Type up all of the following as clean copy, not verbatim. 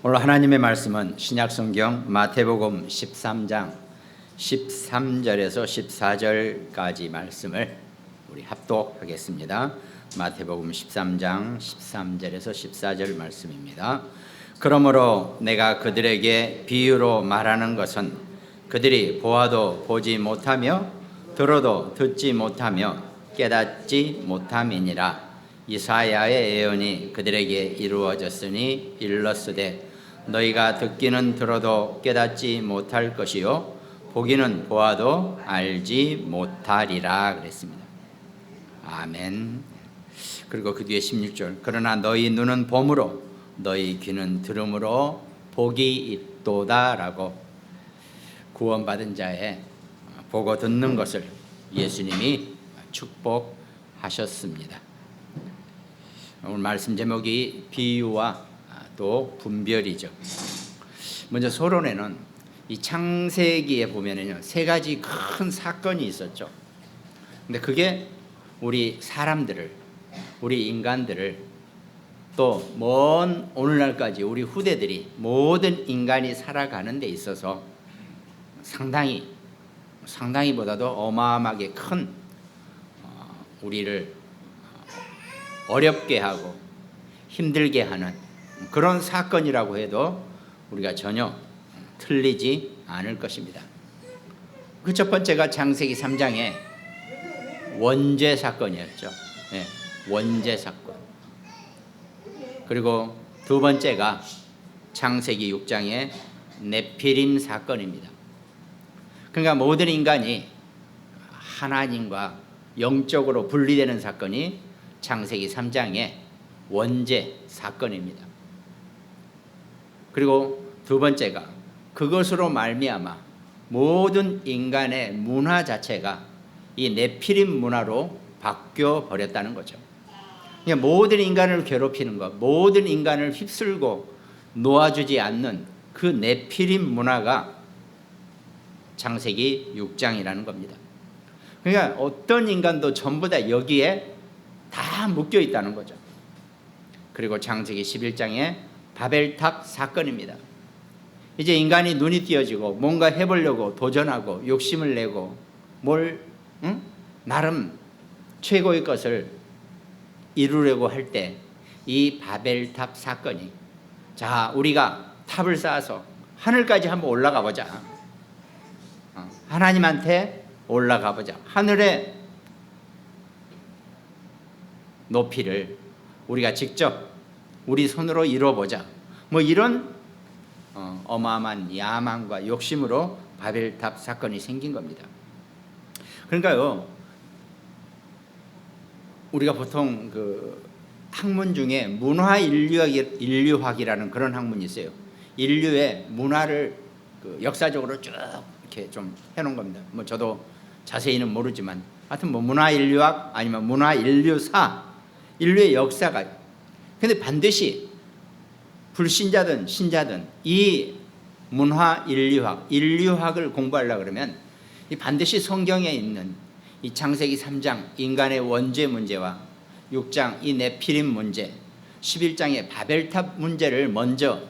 오늘 하나님의 말씀은 신약성경 마태복음 13장 13절에서 14절까지 말씀을 우리 합독하겠습니다. 마태복음 13장 13절에서 14절 말씀입니다. 그러므로 내가 그들에게 비유로 말하는 것은 그들이 보아도 보지 못하며 들어도 듣지 못하며 깨닫지 못함이니라. 이사야의 예언이 그들에게 이루어졌으니 일렀으되 너희가 듣기는 들어도 깨닫지 못할 것이요 보기는 보아도 알지 못하리라 그랬습니다. 아멘. 그리고 그 뒤에 16절 그러나 너희 눈은 봄으로 너희 귀는 들음으로 복이 있도다라고 구원받은 자의 보고 듣는 것을 예수님이 축복하셨습니다. 오늘 말씀 제목이 비유와 또 분별이죠. 먼저 서론에는 이 창세기에 보면은요 세 가지 큰 사건이 있었죠. 근데 그게 우리 사람들을, 우리 인간들을 또 먼 오늘날까지 우리 후대들이 모든 인간이 살아가는 데 있어서 상당히보다도 어마어마하게 큰 우리를 어렵게 하고 힘들게 하는 그런 사건이라고 해도 우리가 전혀 틀리지 않을 것입니다. 그 첫 번째가 창세기 3장의 원죄 사건이었죠. 네, 원죄 사건. 그리고 두 번째가 창세기 6장의 네피림 사건입니다. 그러니까 모든 인간이 하나님과 영적으로 분리되는 사건이 창세기 3장의 원죄 사건입니다. 그리고 두 번째가 그것으로 말미암아 모든 인간의 문화 자체가 이 네피림 문화로 바뀌어 버렸다는 거죠. 그러니까 모든 인간을 괴롭히는 것, 모든 인간을 휩쓸고 놓아주지 않는 그 네피림 문화가 창세기 6장이라는 겁니다. 그러니까 어떤 인간도 전부 다 여기에 다 묶여 있다는 거죠. 그리고 창세기 11장의 바벨탑 사건입니다. 이제 인간이 눈이 띄어지고 뭔가 해보려고 도전하고 욕심을 내고 나름 최고의 것을 이루려고 할 때 이 바벨탑 사건이 자 우리가 탑을 쌓아서 하늘까지 한번 올라가 보자. 하나님한테 올라가 보자. 하늘의 높이를 우리가 직접 우리 손으로 이뤄보자. 이런 어마어마한 야망과 욕심으로 바벨탑 사건이 생긴 겁니다. 그러니까요 우리가 보통 그 학문 중에 문화인류학이라는 그런 학문이 있어요. 인류의 문화를 역사적으로 쭉 이렇게 좀 해놓은 겁니다. 저도 자세히는 모르지만 하여튼 문화인류학 아니면 문화인류사, 인류의 역사가. 근데 반드시 불신자든 신자든 이 문화인류학, 인류학을 공부하려고 그러면 반드시 성경에 있는 이 창세기 3장 인간의 원죄 문제와 6장 이 네피림 문제, 11장의 바벨탑 문제를 먼저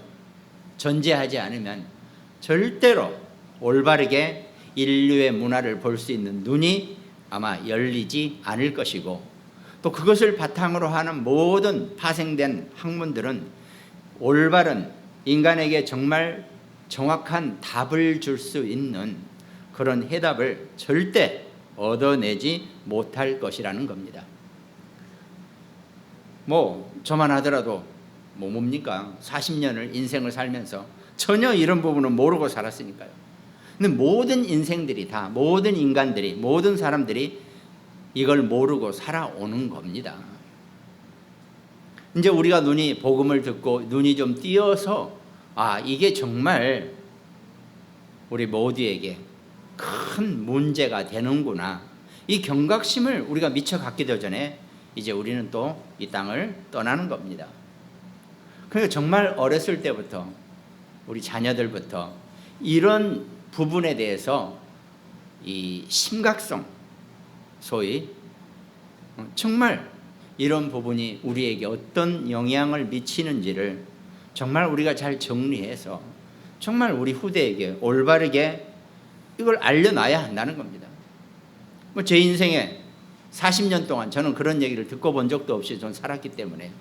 전제하지 않으면 절대로 올바르게 인류의 문화를 볼 수 있는 눈이 아마 열리지 않을 것이고, 또 그것을 바탕으로 하는 모든 파생된 학문들은 올바른 인간에게 정말 정확한 답을 줄 수 있는 그런 해답을 절대 얻어내지 못할 것이라는 겁니다. 저만 하더라도 뭡니까? 40년을 인생을 살면서 전혀 이런 부분은 모르고 살았으니까요. 근데 모든 인생들이 다, 모든 인간들이, 모든 사람들이 이걸 모르고 살아오는 겁니다. 이제 우리가 복음을 듣고 눈이 좀 띄어서 이게 정말 우리 모두에게 큰 문제가 되는구나, 이 경각심을 우리가 미처 갖기 전에 이제 우리는 또 이 땅을 떠나는 겁니다. 그러니까 정말 어렸을 때부터 우리 자녀들부터 이런 부분에 대해서 이 심각성, 소위 정말 이런 부분이 우리에게 어떤 영향을 미치는지를 정말 우리가 잘 정리해서 정말 우리 후대에게 올바르게 이걸 알려놔야 한다는 겁니다. 뭐 제 인생에 40년 동안 저는 그런 얘기를 듣고 본 적도 없이 전 살았기 때문에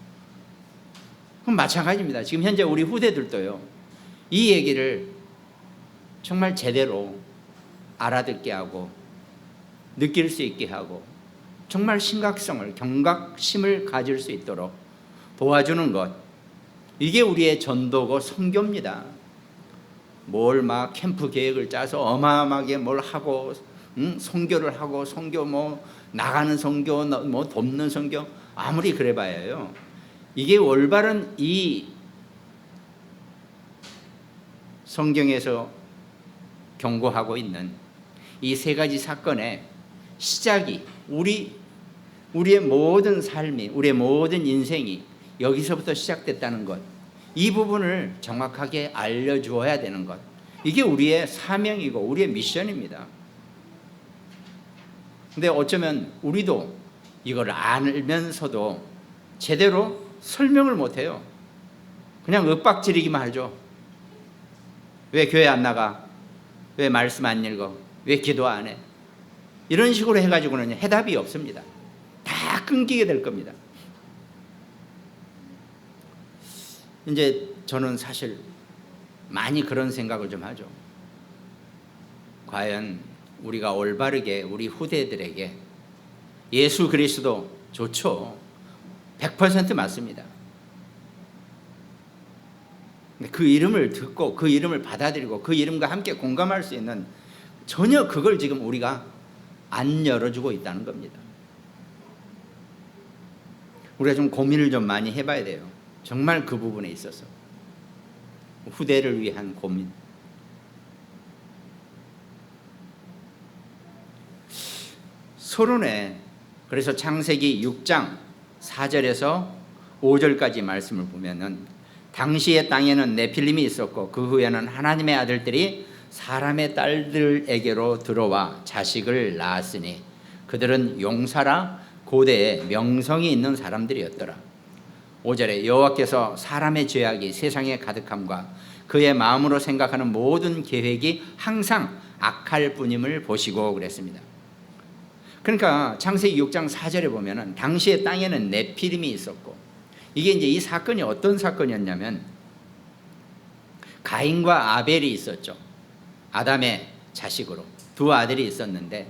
그럼 마찬가지입니다. 지금 현재 우리 후대들도요, 이 얘기를 정말 제대로 알아듣게 하고 느낄 수 있게 하고 정말 심각성을, 경각심을 가질 수 있도록 도와주는 것, 이게 우리의 전도고 선교입니다. 뭘 막 캠프 계획을 짜서 어마어마하게 뭘 하고 선교를 하고 선교 뭐 나가는 선교 뭐 돕는 선교 아무리 그래봐야요, 이게 올바른 이 성경에서 경고하고 있는 이 세 가지 사건의 시작이 우리의 모든 삶이, 우리의 모든 인생이 여기서부터 시작됐다는 것, 이 부분을 정확하게 알려주어야 되는 것, 이게 우리의 사명이고 우리의 미션입니다. 근데 어쩌면 우리도 이걸 알면서도 제대로 설명을 못해요. 그냥 윽박지르기만 하죠. 왜 교회 안 나가? 왜 말씀 안 읽어? 왜 기도 안 해? 이런 식으로 해가지고는 해답이 없습니다. 다 끊기게 될 겁니다. 이제 저는 사실 많이 그런 생각을 좀 하죠. 과연 우리가 올바르게 우리 후대들에게 예수 그리스도 좋죠. 100% 맞습니다. 그 이름을 듣고 그 이름을 받아들이고 그 이름과 함께 공감할 수 있는, 전혀 그걸 지금 우리가 안 열어주고 있다는 겁니다. 우리가 좀 고민을 좀 많이 해봐야 돼요. 정말 그 부분에 있어서 후대를 위한 고민. 서론에 그래서 창세기 6장 4절에서 5절까지 말씀을 보면은, 당시의 땅에는 네필림이 있었고 그 후에는 하나님의 아들들이 사람의 딸들에게로 들어와 자식을 낳았으니 그들은 용사라 고대에 명성이 있는 사람들이었더라. 5절에 여호와께서 사람의 죄악이 세상에 가득함과 그의 마음으로 생각하는 모든 계획이 항상 악할 뿐임을 보시고 그랬습니다. 그러니까 창세기 6장 4절에 보면은 당시의 땅에는 네피림이 있었고, 이게 이제 이 사건이 어떤 사건이었냐면 가인과 아벨이 있었죠. 아담의 자식으로 두 아들이 있었는데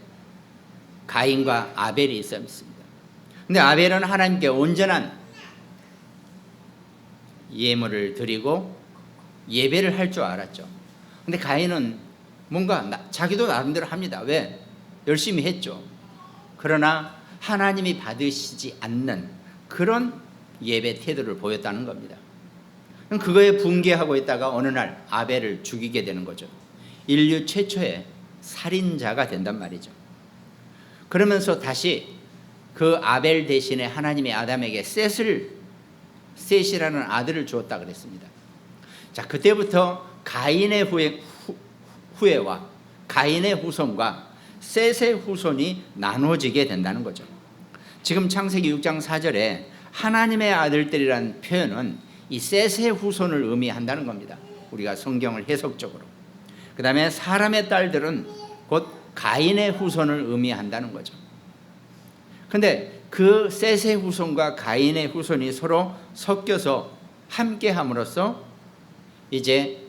가인과 아벨이 있었습니다. 근데 아벨은 하나님께 온전한 예물을 드리고 예배를 할 줄 알았죠. 근데 가인은 뭔가 자기도 나름대로 합니다. 왜? 열심히 했죠. 그러나 하나님이 받으시지 않는 그런 예배 태도를 보였다는 겁니다. 그거에 분개하고 있다가 어느 날 아벨을 죽이게 되는 거죠. 인류 최초의 살인자가 된단 말이죠. 그러면서 다시 그 아벨 대신에 하나님이 아담에게 셋이라는 아들을 주었다 그랬습니다. 자, 그때부터 가인의 후예와 가인의 후손과 셋의 후손이 나눠지게 된다는 거죠. 지금 창세기 6장 4절에 하나님의 아들들이라는 표현은 이 셋의 후손을 의미한다는 겁니다. 우리가 성경을 해석적으로. 그 다음에 사람의 딸들은 곧 가인의 후손을 의미한다는 거죠. 근데 그 셋의 후손과 가인의 후손이 서로 섞여서 함께 함으로써 이제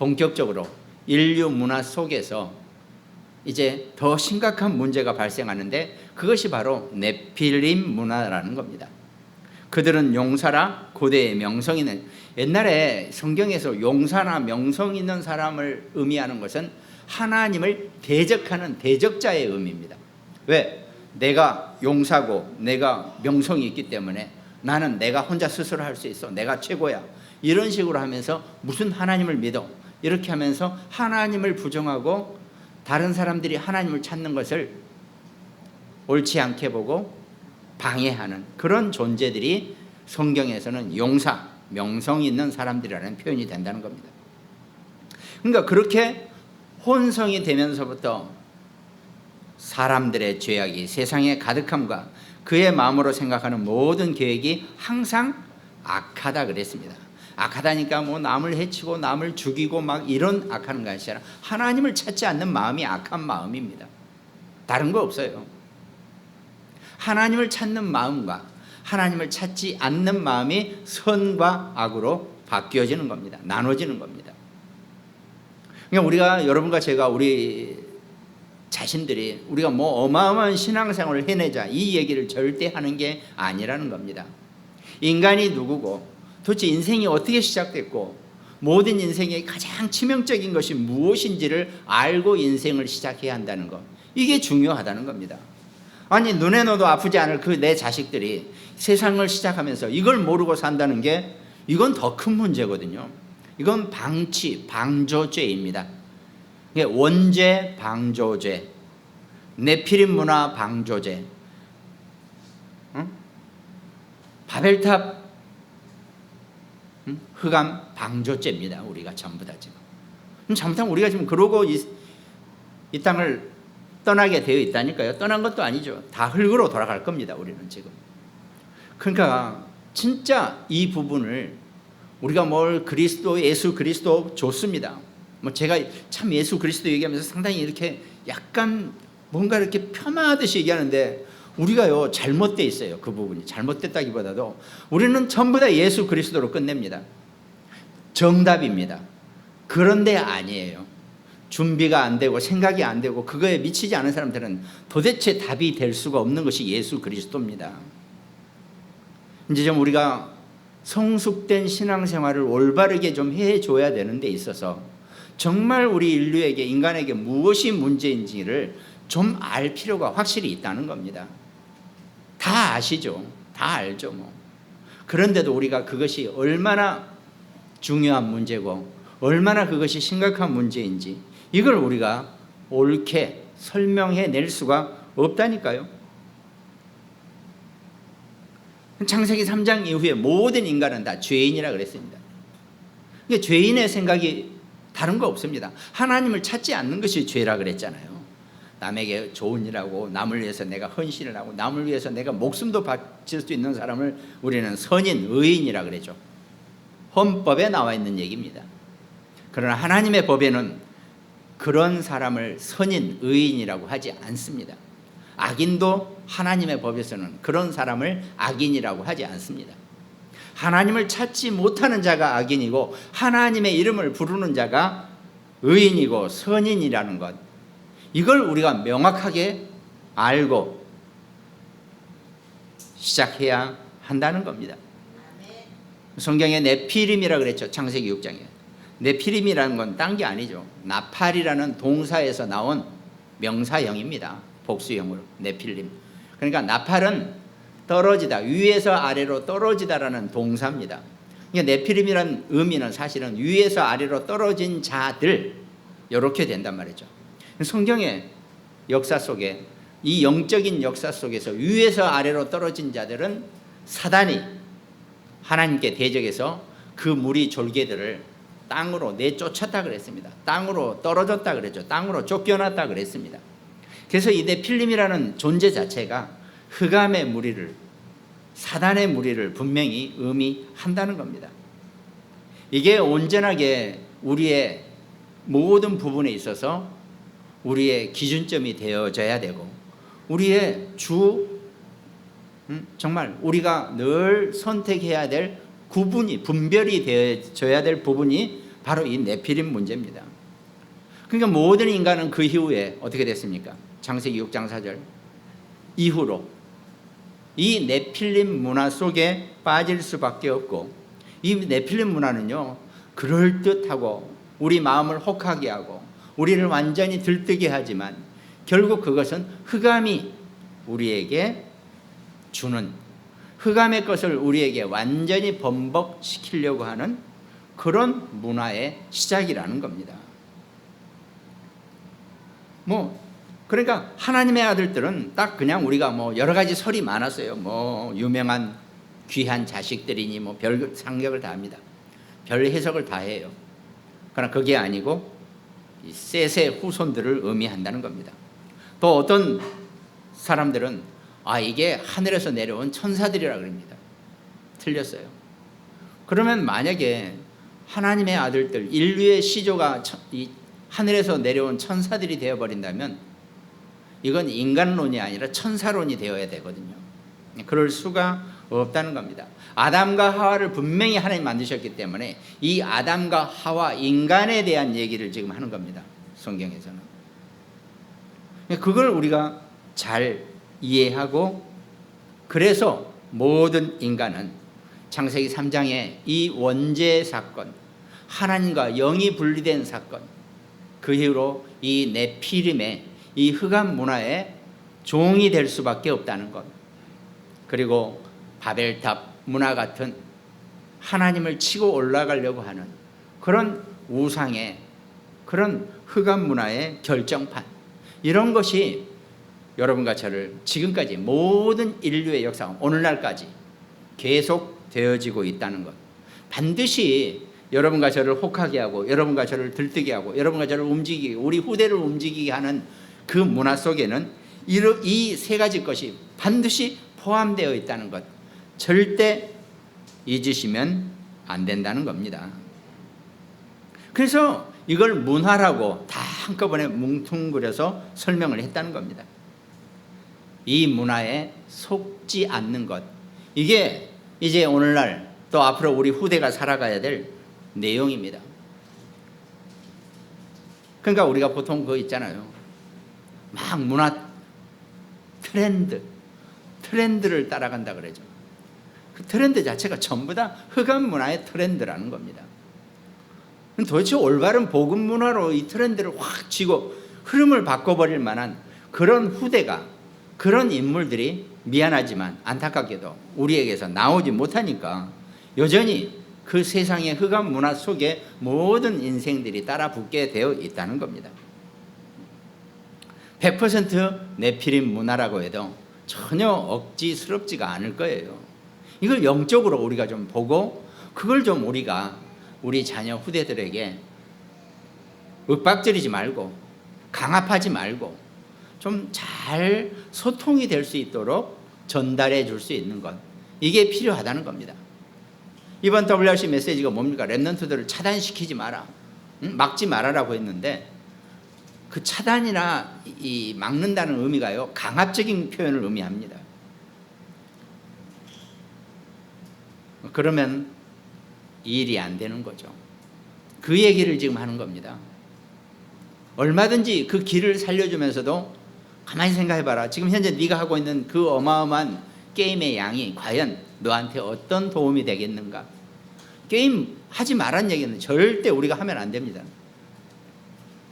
본격적으로 인류 문화 속에서 이제 더 심각한 문제가 발생하는데, 그것이 바로 네필림 문화라는 겁니다. 그들은 용사라 고대의 명성 있는, 옛날에 성경에서 용사나 명성 있는 사람을 의미하는 것은 하나님을 대적하는 대적자의 의미입니다. 왜? 내가 용사고 내가 명성이 있기 때문에 나는 내가 혼자 스스로 할 수 있어, 내가 최고야, 이런 식으로 하면서 무슨 하나님을 믿어, 이렇게 하면서 하나님을 부정하고 다른 사람들이 하나님을 찾는 것을 옳지 않게 보고 방해하는 그런 존재들이 성경에서는 용사, 명성 있는 사람들이라는 표현이 된다는 겁니다. 그러니까 그렇게 혼성이 되면서부터 사람들의 죄악이 세상에 가득함과 그의 마음으로 생각하는 모든 계획이 항상 악하다 그랬습니다. 악하다니까 뭐 남을 해치고 남을 죽이고 막 이런 악하는 것이 아니라 하나님을 찾지 않는 마음이 악한 마음입니다. 다른 거 없어요. 하나님을 찾는 마음과 하나님을 찾지 않는 마음이 선과 악으로 바뀌어지는 겁니다. 나눠지는 겁니다. 그러니까 우리가, 여러분과 제가, 우리 자신들이 우리가 뭐 어마어마한 신앙생활을 해내자 이 얘기를 절대 하는 게 아니라는 겁니다. 인간이 누구고 도대체 인생이 어떻게 시작됐고 모든 인생의 가장 치명적인 것이 무엇인지를 알고 인생을 시작해야 한다는 것, 이게 중요하다는 겁니다. 아니 눈에 넣어도 아프지 않을 그 내 자식들이 세상을 시작하면서 이걸 모르고 산다는 게, 이건 더 큰 문제거든요. 이건 방조죄입니다. 원죄 방조죄, 네피림 문화 방조죄, 바벨탑 흑암 방조죄입니다. 우리가 전부 다 지금 잘못하면 우리가 지금 그러고 이 땅을 떠나게 되어 있다니까요. 떠난 것도 아니죠. 다 흙으로 돌아갈 겁니다. 우리는 지금. 그러니까 진짜 이 부분을 우리가 뭘 그리스도, 예수 그리스도 좋습니다. 뭐 제가 참 예수 그리스도 얘기하면서 상당히 이렇게 약간 뭔가 이렇게 폄하하듯이 얘기하는데, 우리가요 잘못돼 있어요. 그 부분이 잘못됐다기보다도 우리는 전부 다 예수 그리스도로 끝냅니다. 정답입니다. 그런데 아니에요. 준비가 안 되고 생각이 안 되고 그거에 미치지 않은 사람들은 도대체 답이 될 수가 없는 것이 예수 그리스도입니다. 이제 좀 우리가 성숙된 신앙생활을 올바르게 좀 해줘야 되는 데 있어서 정말 우리 인류에게, 인간에게 무엇이 문제인지를 좀 알 필요가 확실히 있다는 겁니다. 다 아시죠? 다 알죠 뭐. 그런데도 우리가 그것이 얼마나 중요한 문제고 얼마나 그것이 심각한 문제인지 이걸 우리가 옳게 설명해 낼 수가 없다니까요. 창세기 3장 이후에 모든 인간은 다 죄인이라 그랬습니다. 그러니까 죄인의 생각이 다른 거 없습니다. 하나님을 찾지 않는 것이 죄라 그랬잖아요. 남에게 좋은 일하고 남을 위해서 내가 헌신을 하고 남을 위해서 내가 목숨도 바칠 수 있는 사람을 우리는 선인, 의인이라 그랬죠. 헌법에 나와 있는 얘기입니다. 그러나 하나님의 법에는 그런 사람을 선인, 의인이라고 하지 않습니다. 악인도 하나님의 법에서는 그런 사람을 악인이라고 하지 않습니다. 하나님을 찾지 못하는 자가 악인이고 하나님의 이름을 부르는 자가 의인이고 선인이라는 것, 이걸 우리가 명확하게 알고 시작해야 한다는 겁니다. 성경에 네피림이라고 그랬죠. 창세기 6장에. 네피림이라는 건 딴 게 아니죠. 나팔이라는 동사에서 나온 명사형입니다. 복수형으로 네필림. 그러니까 나팔은 떨어지다, 위에서 아래로 떨어지다라는 동사입니다. 그러니까 네피림이라는 의미는 사실은 위에서 아래로 떨어진 자들, 이렇게 된단 말이죠. 성경의 역사 속에, 이 영적인 역사 속에서 위에서 아래로 떨어진 자들은 사단이 하나님께 대적해서 그 무리 졸개들을 땅으로 내쫓았다 그랬습니다. 땅으로 떨어졌다 그랬죠. 땅으로 쫓겨났다 그랬습니다. 그래서 이 네필림이라는 존재 자체가 흑암의 무리를, 사단의 무리를 분명히 의미한다는 겁니다. 이게 온전하게 우리의 모든 부분에 있어서 우리의 기준점이 되어져야 되고, 우리의 정말 우리가 늘 선택해야 될 구분이, 분별이 되어져야 될 부분이 바로 이 네피림 문제입니다. 그러니까 모든 인간은 그 이후에 어떻게 됐습니까? 창세기 6장 4절 이후로 이 네필림 문화 속에 빠질 수밖에 없고, 이 네필림 문화는요 그럴듯하고 우리 마음을 혹하게 하고 우리를 완전히 들뜨게 하지만 결국 그것은 흑암이 우리에게 주는, 흑암의 것을 우리에게 완전히 번복시키려고 하는 그런 문화의 시작이라는 겁니다. 그러니까 하나님의 아들들은 딱 그냥 우리가 여러 가지 설이 많았어요. 유명한 귀한 자식들이니 별 상격을 다 합니다. 별 해석을 다 해요. 그러나 그게 아니고 셋의 후손들을 의미한다는 겁니다. 또 어떤 사람들은 이게 하늘에서 내려온 천사들이라 그럽니다. 틀렸어요. 그러면 만약에 하나님의 아들들, 인류의 시조가 이 하늘에서 내려온 천사들이 되어버린다면 이건 인간론이 아니라 천사론이 되어야 되거든요. 그럴 수가 없다는 겁니다. 아담과 하와를 분명히 하나님 만드셨기 때문에 이 아담과 하와 인간에 대한 얘기를 지금 하는 겁니다. 성경에서는. 그걸 우리가 잘 이해하고, 그래서 모든 인간은 창세기 3장에 이 원죄 사건, 하나님과 영이 분리된 사건, 그 이후로 이 네피림의 이 흑암 문화의 종이 될 수밖에 없다는 것, 그리고 바벨탑 문화 같은 하나님을 치고 올라가려고 하는 그런 우상의, 그런 흑암 문화의 결정판, 이런 것이 여러분과 저를 지금까지 모든 인류의 역사, 오늘날까지 계속 되어지고 있다는 것, 반드시 여러분과 저를 혹하게 하고, 여러분과 저를 들뜨게 하고, 여러분과 저를 움직이게, 우리 후대를 움직이게 하는 그 문화 속에는 이 세 가지 것이 반드시 포함되어 있다는 것, 절대 잊으시면 안 된다는 겁니다. 그래서 이걸 문화라고 다 한꺼번에 뭉뚱그려서 설명을 했다는 겁니다. 이 문화에 속지 않는 것, 이게 이제 오늘날 또 앞으로 우리 후대가 살아가야 될 내용입니다. 그러니까 우리가 보통 그거 있잖아요. 막 문화 트렌드를 따라간다 그러죠. 그 트렌드 자체가 전부 다 흑암 문화의 트렌드라는 겁니다. 도대체 올바른 복음 문화로 이 트렌드를 확 쥐고 흐름을 바꿔버릴 만한 그런 후대가, 그런 인물들이 미안하지만 안타깝게도 우리에게서 나오지 못하니까 여전히 그 세상의 흑암 문화 속에 모든 인생들이 따라 붙게 되어 있다는 겁니다. 100% 네피림 문화라고 해도 전혀 억지스럽지가 않을 거예요. 이걸 영적으로 우리가 좀 보고, 그걸 좀 우리가 우리 자녀 후대들에게 윽박지르지 말고 강압하지 말고 좀 잘 소통이 될 수 있도록 전달해 줄 수 있는 것, 이게 필요하다는 겁니다. 이번 WRC 메시지가 뭡니까? 렘넌트들을 차단시키지 마라, 막지 말아라고 했는데, 그 차단이나 이 막는다는 의미가요, 강압적인 표현을 의미합니다. 그러면 이 일이 안 되는 거죠. 그 얘기를 지금 하는 겁니다. 얼마든지 그 길을 살려주면서도 가만히 생각해봐라. 지금 현재 네가 하고 있는 그 어마어마한 게임의 양이 과연 너한테 어떤 도움이 되겠는가? 게임 하지 말란 얘기는 절대 우리가 하면 안 됩니다.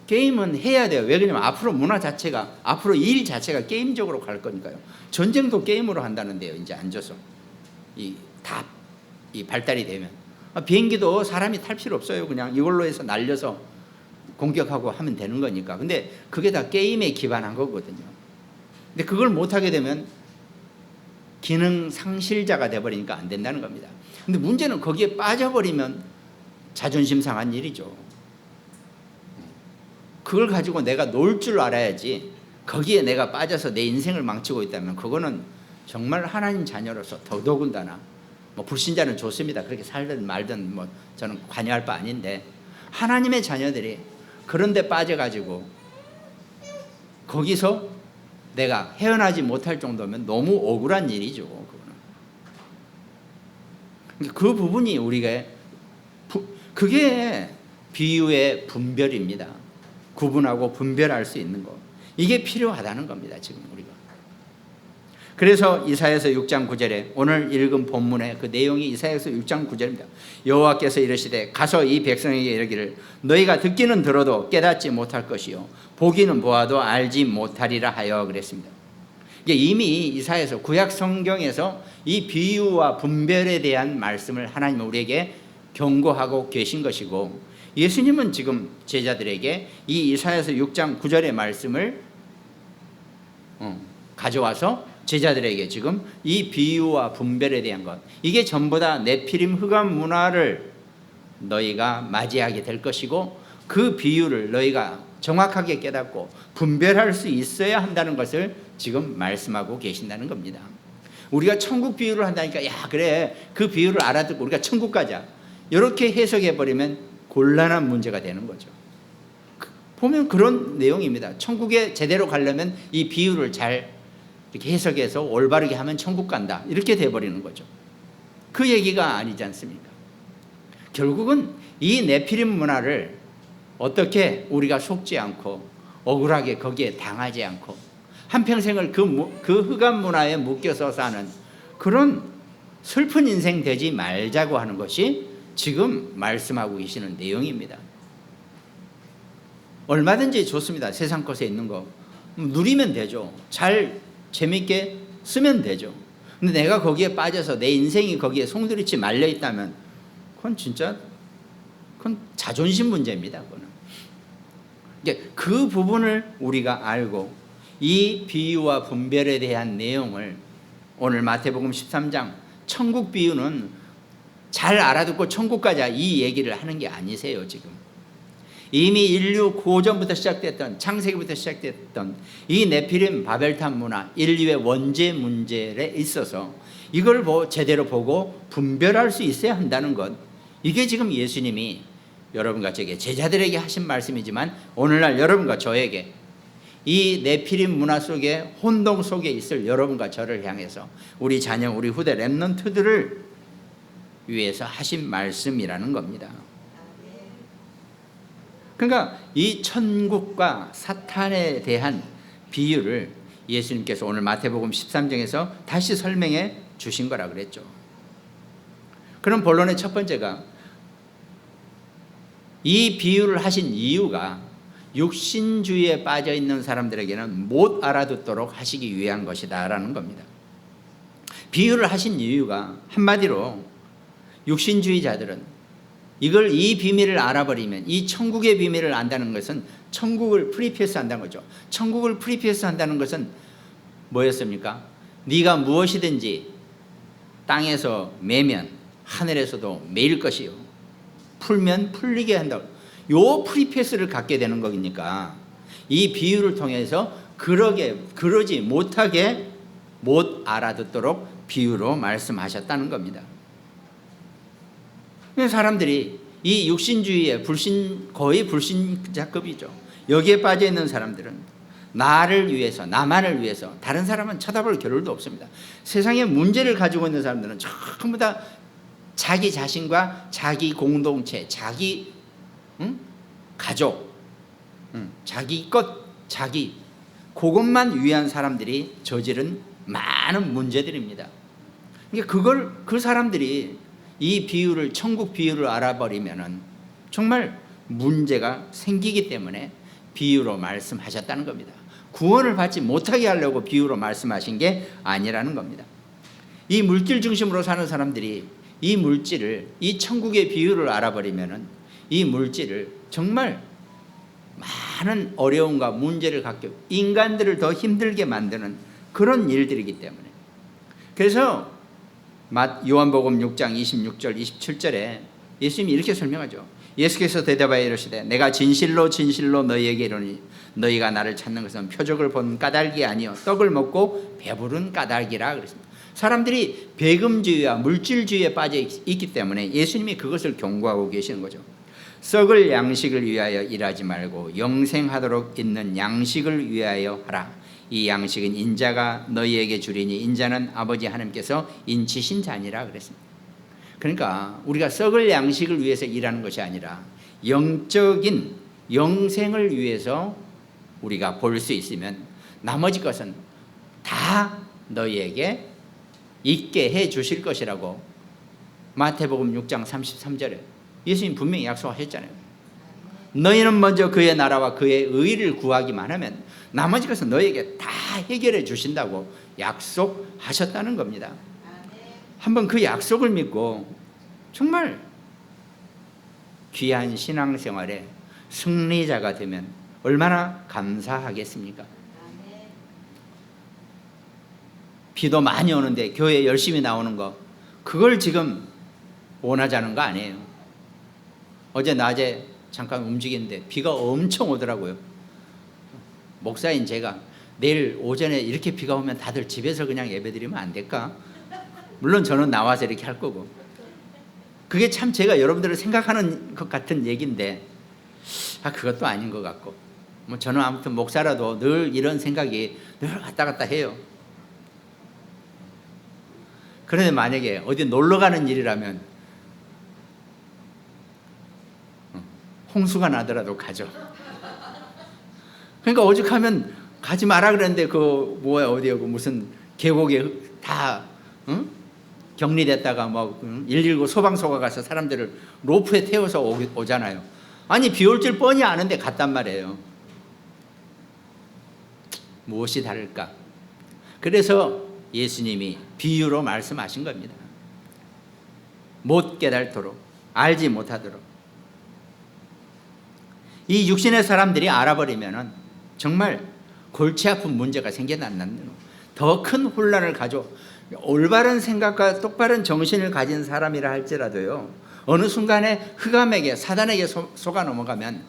게임은 해야 돼요. 왜 그러냐면 앞으로 문화 자체가, 앞으로 일 자체가 게임적으로 갈 거니까요. 전쟁도 게임으로 한다는데요. 이제 앉아서 이 발달이 되면 비행기도 사람이 탈 필요 없어요. 그냥 이걸로 해서 날려서 공격하고 하면 되는 거니까. 근데 그게 다 게임에 기반한 거거든요. 근데 그걸 못하게 되면 기능 상실자가 돼버리니까 안 된다는 겁니다. 근데 문제는 거기에 빠져버리면 자존심 상한 일이죠. 그걸 가지고 내가 놀 줄 알아야지, 거기에 내가 빠져서 내 인생을 망치고 있다면 그거는 정말 하나님 자녀로서 더더군다나, 뭐 불신자는 좋습니다. 그렇게 살든 말든 뭐 저는 관여할 바 아닌데, 하나님의 자녀들이 그런데 빠져가지고 거기서 내가 헤어나지 못할 정도면 너무 억울한 일이죠. 그거는. 그 부분이 우리가 그게 비유의 분별입니다. 구분하고 분별할 수 있는 것, 이게 필요하다는 겁니다. 지금 우리가. 그래서 이사야서 6장 9절에 오늘 읽은 본문의 그 내용이 이사야서 6장 9절입니다. 여호와께서 이르시되 가서 이 백성에게 이르기를 너희가 듣기는 들어도 깨닫지 못할 것이요 보기는 보아도 알지 못하리라 하여 그랬습니다. 이게 이미 이사야서 구약 성경에서 이 비유와 분별에 대한 말씀을 하나님은 우리에게 경고하고 계신 것이고, 예수님은 지금 제자들에게 이 이사야서 6장 9절의 말씀을 가져와서 제자들에게 지금 이 비유와 분별에 대한 것, 이게 전부 다 네피림 흑암 문화를 너희가 맞이하게 될 것이고, 그 비유를 너희가 정확하게 깨닫고 분별할 수 있어야 한다는 것을 지금 말씀하고 계신다는 겁니다. 우리가 천국 비유를 한다니까 야 그래 그 비유를 알아듣고 우리가 천국 가자 이렇게 해석해 버리면 곤란한 문제가 되는 거죠. 보면 그런 내용입니다. 천국에 제대로 가려면 이 비유를 잘 이렇게 해석해서 올바르게 하면 천국 간다 이렇게 돼버리는 거죠. 그 얘기가 아니지 않습니까? 결국은 이 네피림 문화를 어떻게 우리가 속지 않고 억울하게 거기에 당하지 않고 한평생을 그 흑암 문화에 묶여서 사는 그런 슬픈 인생 되지 말자고 하는 것이 지금 말씀하고 계시는 내용입니다. 얼마든지 좋습니다. 세상 것에 있는 거 누리면 되죠. 잘 재밌게 쓰면 되죠. 근데 내가 거기에 빠져서 내 인생이 거기에 송두리째 말려 있다면 그건 자존심 문제입니다. 그거는. 그 부분을 우리가 알고 이 비유와 분별에 대한 내용을 오늘 마태복음 13장 천국 비유는 잘 알아듣고 천국 가자 이 얘기를 하는 게 아니세요. 지금 이미 인류 고전부터 시작됐던 창세기부터 시작됐던 이 네피림 바벨탑 문화 인류의 원죄 문제에 있어서 이걸 제대로 보고 분별할 수 있어야 한다는 것, 이게 지금 예수님이 여러분과 저에게 제자들에게 하신 말씀이지만 오늘날 여러분과 저에게 이 네피림 문화 속에 혼동 속에 있을 여러분과 저를 향해서 우리 자녀 우리 후대 렘넌트들을 위해서 하신 말씀이라는 겁니다. 그러니까 이 천국과 사탄에 대한 비유를 예수님께서 오늘 마태복음 13장에서 다시 설명해 주신 거라 그랬죠. 그럼 본론의 첫 번째가 이 비유를 하신 이유가 육신주의에 빠져 있는 사람들에게는 못 알아듣도록 하시기 위한 것이다 라는 겁니다. 비유를 하신 이유가 한마디로 육신주의자들은 이 비밀을 알아버리면 이 천국의 비밀을 안다는 것은 천국을 프리패스 한다는 거죠. 천국을 프리패스 한다는 것은 뭐였습니까? 네가 무엇이든지 땅에서 매면 하늘에서도 매일 것이요 풀면 풀리게 한다고. 요 프리패스를 갖게 되는 거니까 이 비유를 통해서 그러지 못하게 못 알아듣도록 비유로 말씀하셨다는 겁니다. 사람들이 이 육신주의의 거의 불신자급이죠. 여기에 빠져 있는 사람들은 나를 위해서 나만을 위해서 다른 사람은 쳐다볼 겨를도 없습니다. 세상에 문제를 가지고 있는 사람들은 전부 다 자기 자신과 자기 공동체, 자기 가족, 자기 것, 그것만 위한 사람들이 저지른 많은 문제들입니다. 그러니까 그 사람들이 이 비유를 천국 비유를 알아버리면은 정말 문제가 생기기 때문에 비유로 말씀하셨다는 겁니다. 구원을 받지 못하게 하려고 비유로 말씀하신 게 아니라는 겁니다. 이 물질 중심으로 사는 사람들이 이 물질을 이 천국의 비유를 알아버리면은 이 물질을 정말 많은 어려움과 문제를 갖게 인간들을 더 힘들게 만드는 그런 일들이기 때문에 그래서 요한복음 6장 26절 27절에 예수님이 이렇게 설명하죠. 예수께서 대답하여 이르시되 내가 진실로 진실로 너희에게 이르노니 너희가 나를 찾는 것은 표적을 본 까닭이 아니요 떡을 먹고 배부른 까닭이라 그랬습니다. 사람들이 배금주의와 물질주의에 빠져 있기 때문에 예수님이 그것을 경고하고 계시는 거죠. 썩을 양식을 위하여 일하지 말고 영생하도록 있는 양식을 위하여 하라. 이 양식은 인자가 너희에게 주리니 인자는 아버지 하나님께서 인치신 자니라 그랬습니다. 그러니까 우리가 썩을 양식을 위해서 일하는 것이 아니라 영적인 영생을 위해서 우리가 볼 수 있으면 나머지 것은 다 너희에게 있게 해 주실 것이라고 마태복음 6장 33절에 예수님 분명히 약속하셨잖아요. 너희는 먼저 그의 나라와 그의 의를 구하기만 하면 나머지 것은 너희에게 다 해결해 주신다고 약속하셨다는 겁니다. 한번 그 약속을 믿고 정말 귀한 신앙생활에 승리자가 되면 얼마나 감사하겠습니까? 비도 많이 오는데 교회 열심히 나오는 거 그걸 지금 원하자는 거 아니에요. 어제 낮에 잠깐 움직이는데 비가 엄청 오더라고요. 목사인 제가 내일 오전에 이렇게 비가 오면 다들 집에서 그냥 예배드리면 안 될까? 물론 저는 나와서 이렇게 할 거고. 그게 참 제가 여러분들을 생각하는 것 같은 얘기인데 그것도 아닌 것 같고, 뭐 저는 아무튼 목사라도 늘 이런 생각이 늘 왔다 갔다 해요. 그런데 만약에 어디 놀러 가는 일이라면 홍수가 나더라도 가죠. 그러니까 오죽하면 가지 마라 그랬는데 어디요? 무슨 계곡에 다 격리됐다가 119 소방서가 가서 사람들을 로프에 태워서 오잖아요. 아니 비 올 줄 뻔히 아는데 갔단 말이에요. 무엇이 다를까? 그래서 예수님이 비유로 말씀하신 겁니다. 못 깨달도록, 알지 못하도록. 이 육신의 사람들이 알아버리면 정말 골치 아픈 문제가 생겨난다는, 더 큰 혼란을 가져. 올바른 생각과 똑바른 정신을 가진 사람이라 할지라도요, 어느 순간에 흑암에게, 사단에게 속아 넘어가면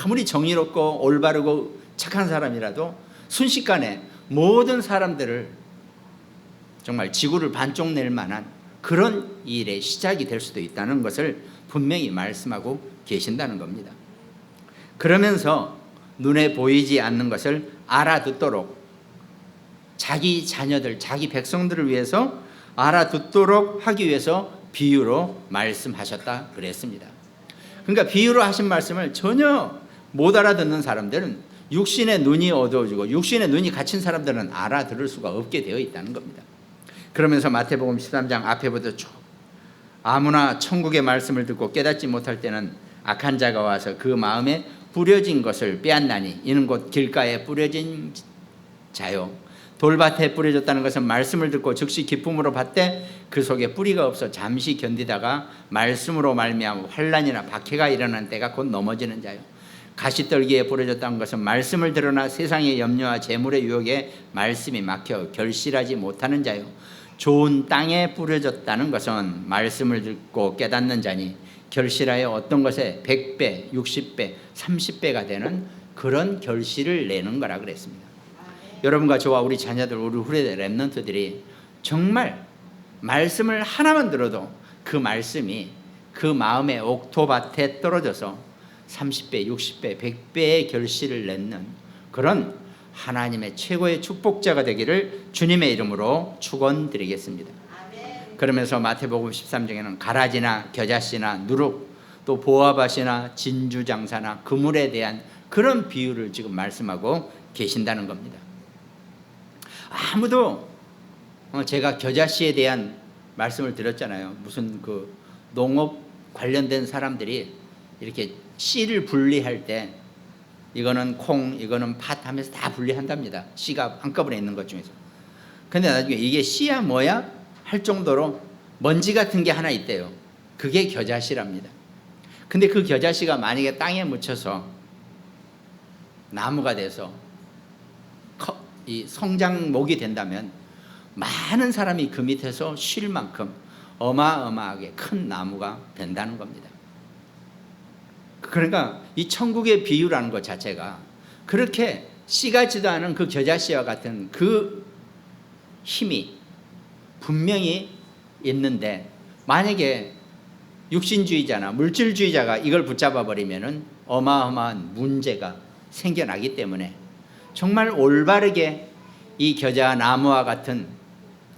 아무리 정의롭고 올바르고 착한 사람이라도 순식간에 모든 사람들을 정말 지구를 반쪽 낼 만한 그런 일의 시작이 될 수도 있다는 것을 분명히 말씀하고 계신다는 겁니다. 그러면서 눈에 보이지 않는 것을 알아듣도록, 자기 자녀들, 자기 백성들을 위해서 알아듣도록 하기 위해서 비유로 말씀하셨다 그랬습니다. 그러니까 비유로 하신 말씀을 전혀 못 알아듣는 사람들은, 육신의 눈이 어두워지고 육신의 눈이 갇힌 사람들은 알아들을 수가 없게 되어 있다는 겁니다. 그러면서 마태복음 13장 앞에부터 쭉 아무나 천국의 말씀을 듣고 깨닫지 못할 때는 악한 자가 와서 그 마음에 뿌려진 것을 빼앗나니 이는 곧 길가에 뿌려진 자요, 돌밭에 뿌려졌다는 것은 말씀을 듣고 즉시 기쁨으로 받되 그 속에 뿌리가 없어 잠시 견디다가 말씀으로 말미암아 환난이나 박해가 일어나는 때가 곧 넘어지는 자요, 가시떨기에 뿌려졌다는 것은 말씀을 들으나 세상의 염려와 재물의 유혹에 말씀이 막혀 결실하지 못하는 자요, 좋은 땅에 뿌려졌다는 것은 말씀을 듣고 깨닫는 자니 결실하여 어떤 것에 100배, 60배, 30배가 되는 그런 결실을 내는 거라 그랬습니다. 여러분과 저와 우리 자녀들, 우리 후대 렘넌트들이 정말 말씀을 하나만 들어도 그 말씀이 그 마음의 옥토밭에 떨어져서 30배, 60배, 100배의 결실을 맺는 그런 하나님의 최고의 축복자가 되기를 주님의 이름으로 축원드리겠습니다. 그러면서 마태복음 13장에는 가라지나 겨자씨나 누룩, 또 보아밭이나 진주장사나 그물에 대한 그런 비유를 지금 말씀하고 계신다는 겁니다. 아무도 제가 겨자씨에 대한 말씀을 드렸잖아요. 무슨 그 농업 관련된 사람들이 이렇게 씨를 분리할 때 이거는 콩, 이거는 팥 하면서 다 분리한답니다. 씨가 한꺼번에 있는 것 중에서. 근데 나중에 이게 씨야 뭐야? 할 정도로 먼지 같은 게 하나 있대요. 그게 겨자씨랍니다. 근데 그 겨자씨가 만약에 땅에 묻혀서 나무가 돼서 이 성장목이 된다면 많은 사람이 그 밑에서 쉴 만큼 어마어마하게 큰 나무가 된다는 겁니다. 그러니까 이 천국의 비유라는 것 자체가 그렇게 씨 같지도 않은 그 겨자씨와 같은 그 힘이 분명히 있는데, 만약에 육신주의자나 물질주의자가 이걸 붙잡아 버리면은 어마어마한 문제가 생겨나기 때문에 정말 올바르게 이 겨자 나무와 같은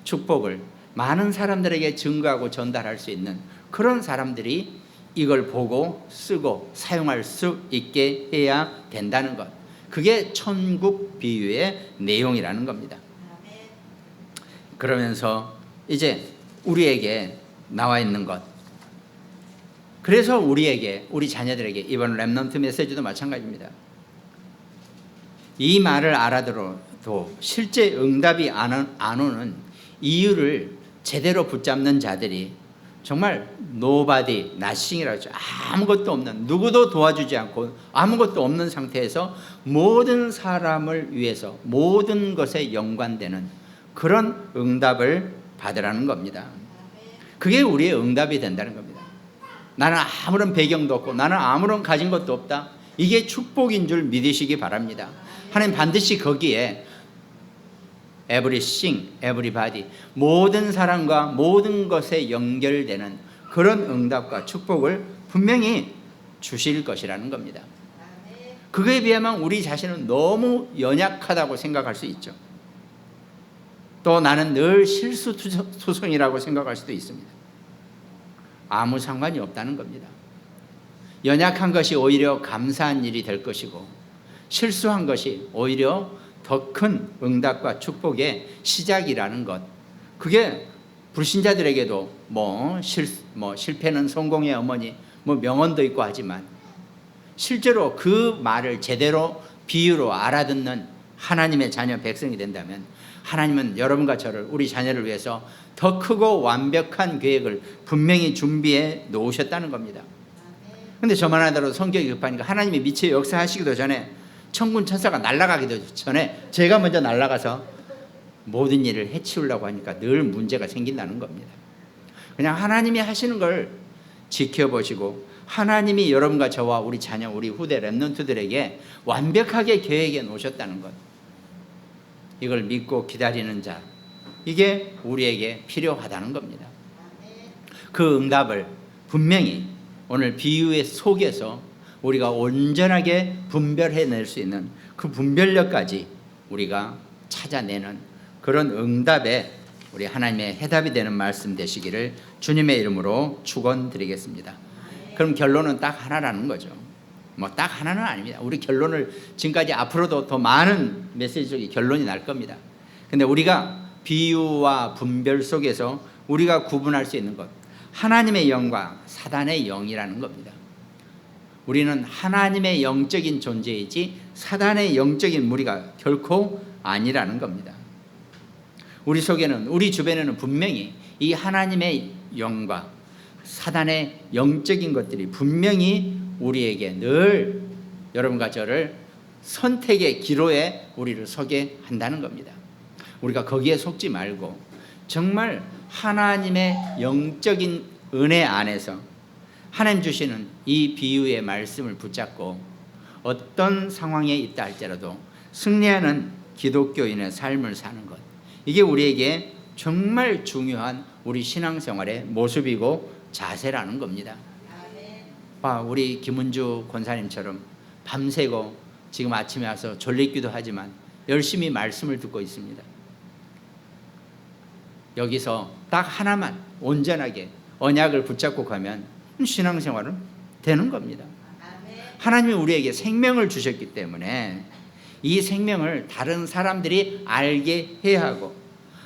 축복을 많은 사람들에게 증거하고 전달할 수 있는 그런 사람들이 이걸 보고 쓰고 사용할 수 있게 해야 된다는 것, 그게 천국 비유의 내용이라는 겁니다. 그러면서 이제 우리에게 나와 있는 것, 그래서 우리에게, 우리 자녀들에게 이번 렘넌트 메시지도 마찬가지입니다. 이 말을 알아들어도 실제 응답이 안 오는 이유를 제대로 붙잡는 자들이 정말 nobody, nothing이라고 하죠. 아무것도 없는, 누구도 도와주지 않고 아무것도 없는 상태에서 모든 사람을 위해서 모든 것에 연관되는 그런 응답을 받으라는 겁니다. 그게 우리의 응답이 된다는 겁니다. 나는 아무런 배경도 없고 나는 아무런 가진 것도 없다, 이게 축복인 줄 믿으시기 바랍니다. 하나님 반드시 거기에 everything, everybody, 모든 사람과 모든 것에 연결되는 그런 응답과 축복을 분명히 주실 것이라는 겁니다. 그거에 비하면 우리 자신은 너무 연약하다고 생각할 수 있죠. 또 나는 늘 실수투성이라고 생각할 수도 있습니다. 아무 상관이 없다는 겁니다. 연약한 것이 오히려 감사한 일이 될 것이고, 실수한 것이 오히려 더 큰 응답과 축복의 시작이라는 것, 그게 불신자들에게도 실패는 성공의 어머니, 명언도 있고 하지만, 실제로 그 말을 제대로 비유로 알아듣는 하나님의 자녀 백성이 된다면 하나님은 여러분과 저를, 우리 자녀를 위해서 더 크고 완벽한 계획을 분명히 준비해 놓으셨다는 겁니다. 그런데 저만 하더라도 성격이 급하니까 하나님이 미처 역사하시기도 전에, 천군 천사가 날아가기도 전에 제가 먼저 날아가서 모든 일을 해치우려고 하니까 늘 문제가 생긴다는 겁니다. 그냥 하나님이 하시는 걸 지켜보시고, 하나님이 여러분과 저와 우리 자녀, 우리 후대 렘넌트들에게 완벽하게 계획해 놓으셨다는 것, 이걸 믿고 기다리는 자, 이게 우리에게 필요하다는 겁니다. 그 응답을 분명히 오늘 비유의 속에서 우리가 온전하게 분별해낼 수 있는 그 분별력까지 우리가 찾아내는 그런 응답에 우리 하나님의 해답이 되는 말씀 되시기를 주님의 이름으로 축원드리겠습니다. 그럼 결론은 딱 하나라는 거죠. 딱 하나는 아닙니다. 우리 결론을 지금까지 앞으로도 더 많은 메시지 속에 결론이 날 겁니다. 근데 우리가 비유와 분별 속에서 우리가 구분할 수 있는 것, 하나님의 영과 사단의 영이라는 겁니다. 우리는 하나님의 영적인 존재이지 사단의 영적인 무리가 결코 아니라는 겁니다. 우리 속에는, 우리 주변에는 분명히 이 하나님의 영과 사단의 영적인 것들이 분명히 우리에게 늘 여러분과 저를 선택의 기로에 우리를 서게 한다는 겁니다. 우리가 거기에 속지 말고 정말 하나님의 영적인 은혜 안에서 하나님 주시는 이 비유의 말씀을 붙잡고 어떤 상황에 있다 할지라도 승리하는 기독교인의 삶을 사는 것, 이게 우리에게 정말 중요한 우리 신앙생활의 모습이고 자세라는 겁니다. 우리 김은주 권사님처럼 밤새고 지금 아침에 와서 졸리기도 하지만 열심히 말씀을 듣고 있습니다. 여기서 딱 하나만 온전하게 언약을 붙잡고 가면 신앙생활은 되는 겁니다. 하나님이 우리에게 생명을 주셨기 때문에 이 생명을 다른 사람들이 알게 해야 하고,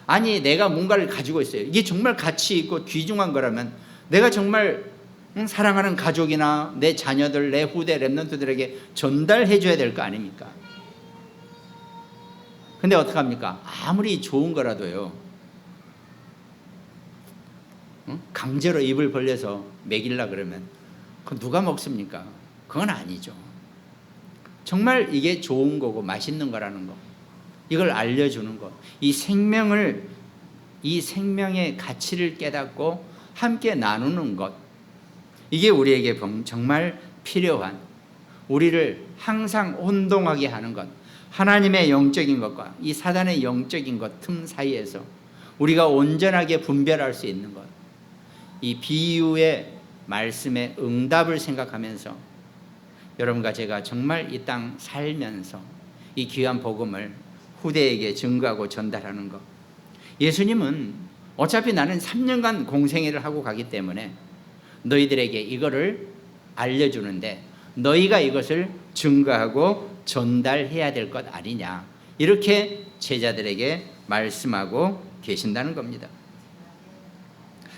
아니 내가 뭔가를 가지고 있어요, 이게 정말 가치 있고 귀중한 거라면 내가 정말 사랑하는 가족이나 내 자녀들, 내 후대 렘넌트들에게 전달해 줘야 될 거 아닙니까? 근데 어떡합니까? 아무리 좋은 거라도요, 강제로 입을 벌려서 먹이려 그러면 그건 누가 먹습니까? 그건 아니죠. 정말 이게 좋은 거고 맛있는 거라는 거, 이걸 알려주는 것, 이 생명의 가치를 깨닫고 함께 나누는 것, 이게 우리에게 정말 필요한, 우리를 항상 혼동하게 하는 것, 하나님의 영적인 것과 이 사단의 영적인 것 틈 사이에서 우리가 온전하게 분별할 수 있는 것, 이 비유의 말씀의 응답을 생각하면서 여러분과 제가 정말 이 땅 살면서 이 귀한 복음을 후대에게 증거하고 전달하는 것, 예수님은 어차피 나는 3년간 공생애를 하고 가기 때문에 너희들에게 이거를 알려주는데 너희가 이것을 증거하고 전달해야 될 것 아니냐, 이렇게 제자들에게 말씀하고 계신다는 겁니다.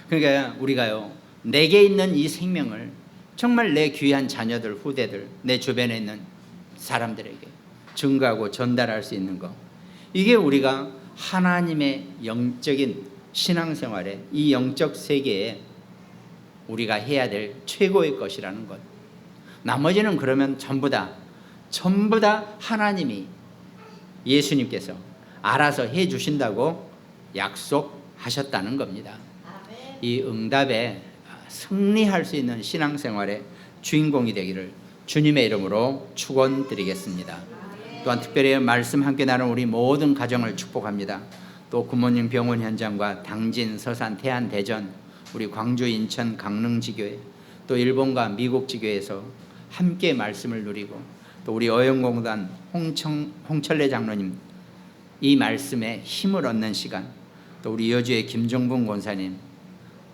그러니까 우리가요, 내게 있는 이 생명을 정말 내 귀한 자녀들, 후대들, 내 주변에 있는 사람들에게 증거하고 전달할 수 있는 것, 이게 우리가 하나님의 영적인 신앙생활에, 이 영적 세계에 우리가 해야 될 최고의 것이라는 것. 나머지는 그러면 전부 다 하나님이, 예수님께서 알아서 해 주신다고 약속하셨다는 겁니다. 이 응답에 승리할 수 있는 신앙생활의 주인공이 되기를 주님의 이름으로 축원드리겠습니다. 또한 특별히 말씀 함께 나눈 우리 모든 가정을 축복합니다. 또 굿모닝 병원 현장과 당진, 서산, 태안, 대전, 우리 광주, 인천, 강릉 지교회, 또 일본과 미국 지교회에서 함께 말씀을 누리고, 또 우리 어영공단 홍철래 장로님 이 말씀에 힘을 얻는 시간, 또 우리 여주의 김종분 권사님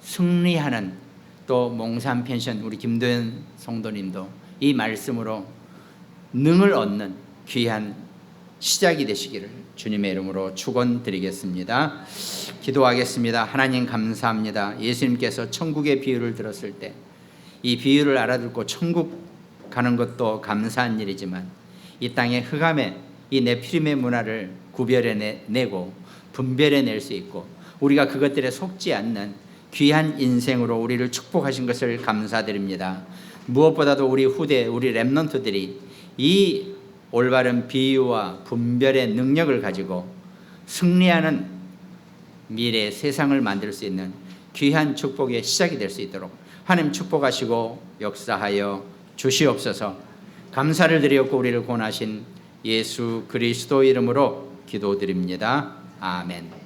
승리하는, 또 몽산 펜션 우리 김도현 성도님도 이 말씀으로 능을 얻는 귀한 시작이 되시기를 주님의 이름으로 축원드리겠습니다. 기도하겠습니다. 하나님 감사합니다. 예수님께서 천국의 비유를 들었을 때 이 비유를 알아듣고 천국 가는 것도 감사한 일이지만 이 땅의 흑암의 이 네피림의 문화를 구별해내고 분별해낼 수 있고 우리가 그것들에 속지 않는 귀한 인생으로 우리를 축복하신 것을 감사드립니다. 무엇보다도 우리 후대, 우리 렘넌트들이 이 올바른 비유와 분별의 능력을 가지고 승리하는 미래의 세상을 만들 수 있는 귀한 축복의 시작이 될 수 있도록 하나님 축복하시고 역사하여 주시옵소서. 감사를 드리옵고 우리를 구원하신 예수 그리스도 이름으로 기도드립니다. 아멘.